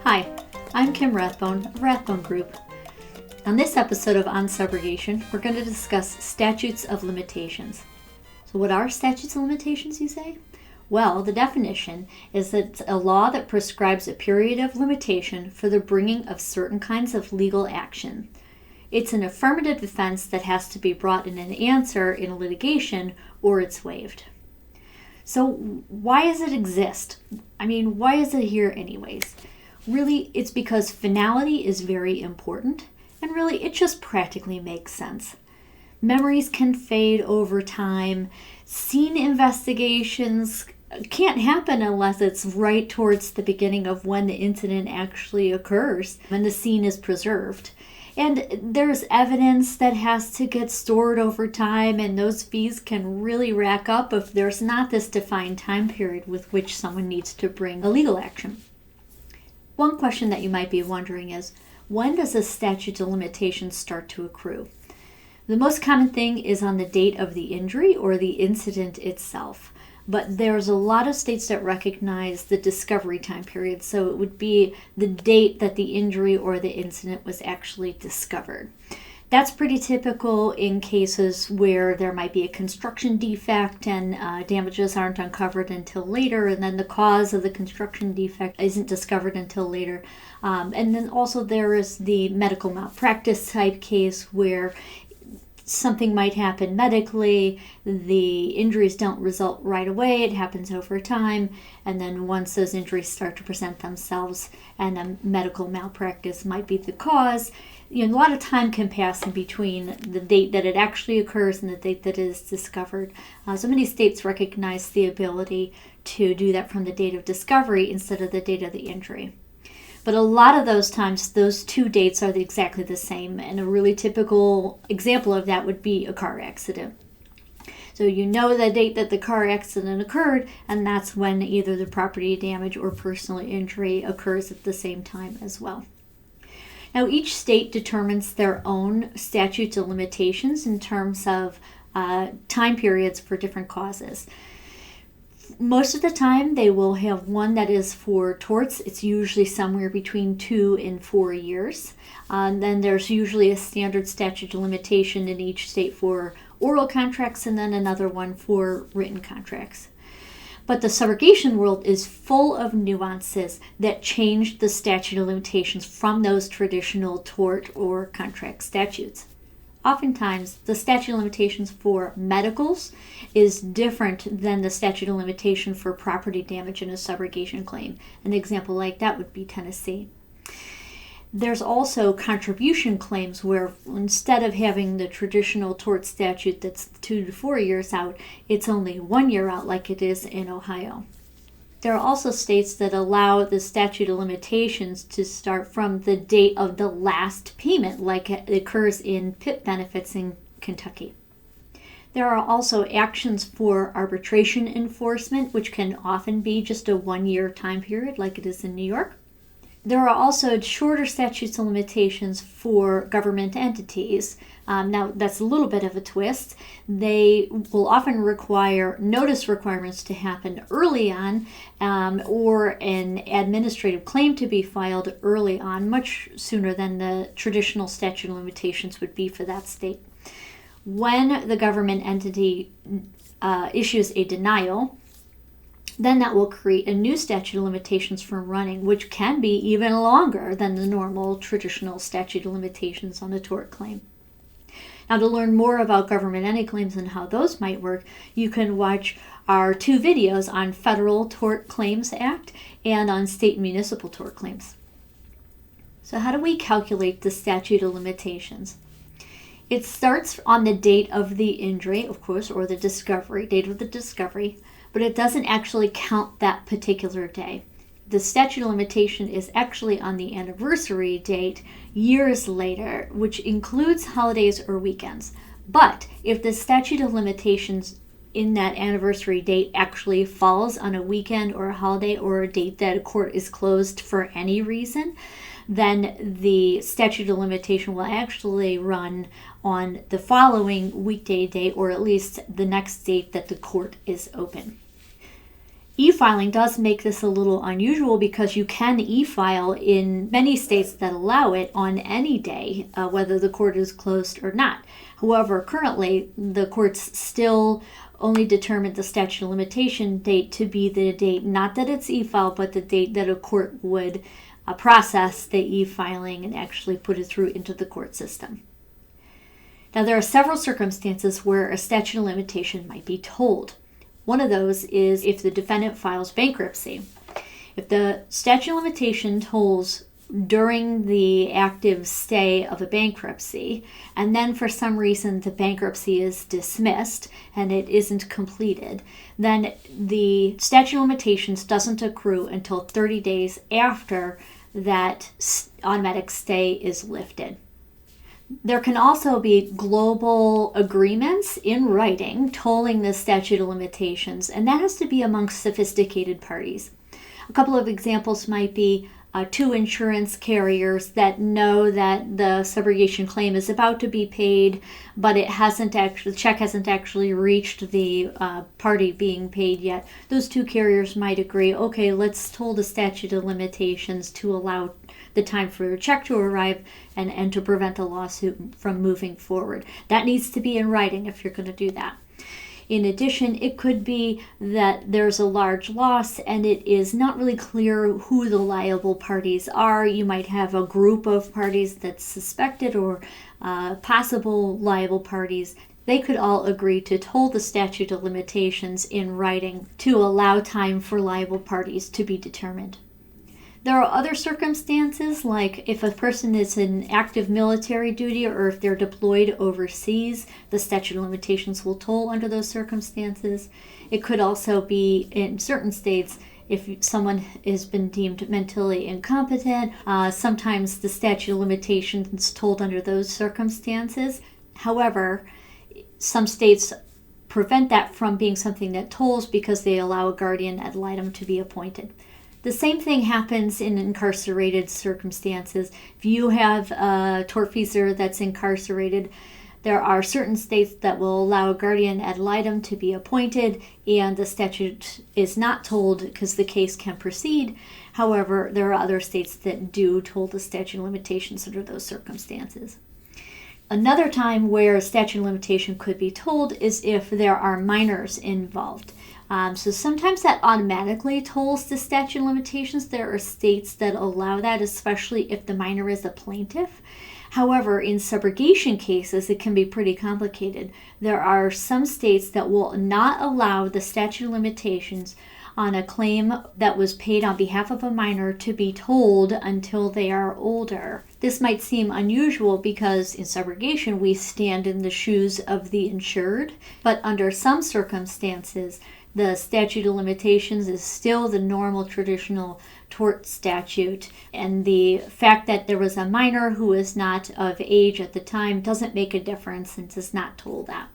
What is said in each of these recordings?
Hi, I'm Kim Rathbone of Rathbone Group. On this episode of On Subrogation, we're going to discuss Statutes of Limitations. So what are statutes of limitations, you say? Well, the definition is that it's a law that prescribes a period of limitation for the bringing of certain kinds of legal action. It's an affirmative defense that has to be brought in an answer in litigation or it's waived. So why does it exist? Why is it here anyways? Really, it's because finality is very important, and really it just practically makes sense. Memories can fade over time. Scene investigations can't happen unless it's right towards the beginning of when the incident actually occurs, when the scene is preserved. And there's evidence that has to get stored over time, and those fees can really rack up if there's not this defined time period with which someone needs to bring a legal action. One question that you might be wondering is, when does a statute of limitations start to accrue? The most common thing is on the date of the injury or the incident itself. But there's a lot of states that recognize the discovery time period, so it would be the date that the injury or the incident was actually discovered. That's pretty typical in cases where there might be a construction defect and damages aren't uncovered until later, and then the cause of the construction defect isn't discovered until later. And then also there is the medical malpractice type case where something might happen medically, the injuries don't result right away, it happens over time, and then once those injuries start to present themselves and a medical malpractice might be the cause, a lot of time can pass in between the date that it actually occurs and the date that it is discovered. So many states recognize the ability to do that from the date of discovery instead of the date of the injury. But a lot of those times, those two dates are exactly the same, and a really typical example of that would be a car accident. So you know the date that the car accident occurred, and that's when either the property damage or personal injury occurs at the same time as well. Now, each state determines their own statutes of limitations in terms of time periods for different causes. Most of the time, they will have one that is for torts. It's usually somewhere between 2 and 4 years. Then there's usually a standard statute of limitation in each state for oral contracts, and then another one for written contracts. But the subrogation world is full of nuances that change the statute of limitations from those traditional tort or contract statutes. Oftentimes, the statute of limitations for medicals is different than the statute of limitation for property damage in a subrogation claim. An example like that would be Tennessee. There's also contribution claims where instead of having the traditional tort statute that's 2 to 4 years out, it's only 1 year out like it is in Ohio. There are also states that allow the statute of limitations to start from the date of the last payment, like it occurs in PIP benefits in Kentucky. There are also actions for arbitration enforcement, which can often be just a 1-year time period, like it is in New York. There are also shorter statutes of limitations for government entities. Now, that's a little bit of a twist. They will often require notice requirements to happen early on, or an administrative claim to be filed early on, much sooner than the traditional statute of limitations would be for that state. When the government entity issues a denial, then that will create a new statute of limitations from running, which can be even longer than the normal traditional statute of limitations on a tort claim. Now, to learn more about government entity claims and how those might work, you can watch our 2 videos on Federal Tort Claims Act and on state and municipal tort claims. So how do we calculate the statute of limitations? It starts on the date of the injury, of course, or the discovery, date of the discovery, but it doesn't actually count that particular day. The statute of limitation is actually on the anniversary date years later, which includes holidays or weekends. But if the statute of limitations in that anniversary date actually falls on a weekend or a holiday or a date that a court is closed for any reason, then the statute of limitation will actually run on the following weekday date, or at least the next date that the court is open. E-filing does make this a little unusual because you can e-file in many states that allow it on any day, whether the court is closed or not. However, currently, the courts still only determine the statute of limitation date to be the date, not that it's e-file, but the date that a court would process the e-filing and actually put it through into the court system. Now, there are several circumstances where a statute of limitation might be tolled. One of those is if the defendant files bankruptcy. If the statute of limitation tolls during the active stay of a bankruptcy, and then for some reason the bankruptcy is dismissed and it isn't completed, then the statute of limitations doesn't accrue until 30 days after that automatic stay is lifted. There can also be global agreements in writing tolling the statute of limitations, and that has to be amongst sophisticated parties. A couple of examples might be two insurance carriers that know that the subrogation claim is about to be paid, but the check hasn't actually reached the party being paid yet. Those two carriers might agree, okay, let's toll the statute of limitations to allow the time for a check to arrive and to prevent the lawsuit from moving forward. That needs to be in writing if you're going to do that. In addition, it could be that there's a large loss and it is not really clear who the liable parties are. You might have a group of parties that's suspected or possible liable parties. They could all agree to toll the statute of limitations in writing to allow time for liable parties to be determined. There are other circumstances, like if a person is in active military duty or if they're deployed overseas, the statute of limitations will toll under those circumstances. It could also be in certain states if someone has been deemed mentally incompetent. Sometimes the statute of limitations is tolled under those circumstances. However, some states prevent that from being something that tolls because they allow a guardian ad litem to be appointed. The same thing happens in incarcerated circumstances. If you have a tortfeasor that's incarcerated, there are certain states that will allow a guardian ad litem to be appointed, and the statute is not tolled because the case can proceed. However, there are other states that do toll the statute of limitations under those circumstances. Another time where a statute of limitation could be tolled is if there are minors involved. So sometimes that automatically tolls the statute of limitations. There are states that allow that, especially if the minor is a plaintiff. However, in subrogation cases, it can be pretty complicated. There are some states that will not allow the statute of limitations on a claim that was paid on behalf of a minor to be tolled until they are older. This might seem unusual because in subrogation we stand in the shoes of the insured, but under some circumstances the statute of limitations is still the normal traditional tort statute, and the fact that there was a minor who was not of age at the time doesn't make a difference and does not toll that.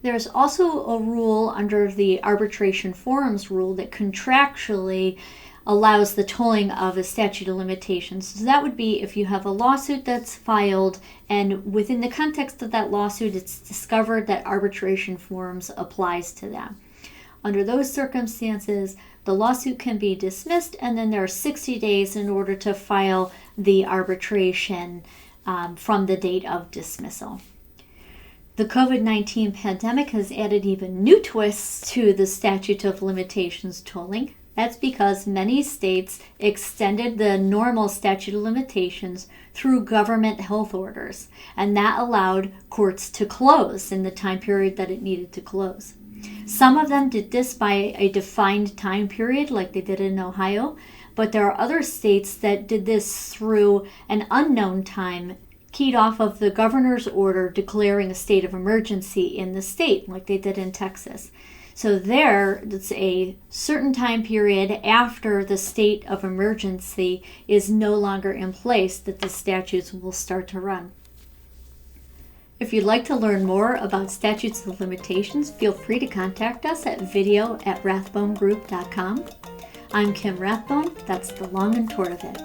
There's also a rule under the arbitration forums rule that contractually allows the tolling of a statute of limitations. So that would be if you have a lawsuit that's filed and within the context of that lawsuit it's discovered that arbitration forums applies to that. Under those circumstances, the lawsuit can be dismissed, and then there are 60 days in order to file the arbitration from the date of dismissal. The COVID-19 pandemic has added even new twists to the statute of limitations tolling. That's because many states extended the normal statute of limitations through government health orders, and that allowed courts to close in the time period that it needed to close. Some of them did this by a defined time period, like they did in Ohio, but there are other states that did this through an unknown time, keyed off of the governor's order declaring a state of emergency in the state, like they did in Texas. So there, it's a certain time period after the state of emergency is no longer in place that the statutes will start to run. If you'd like to learn more about statutes of limitations, feel free to contact us at video@rathbonegroup.com. I'm Kim Rathbone. That's the long and short of it.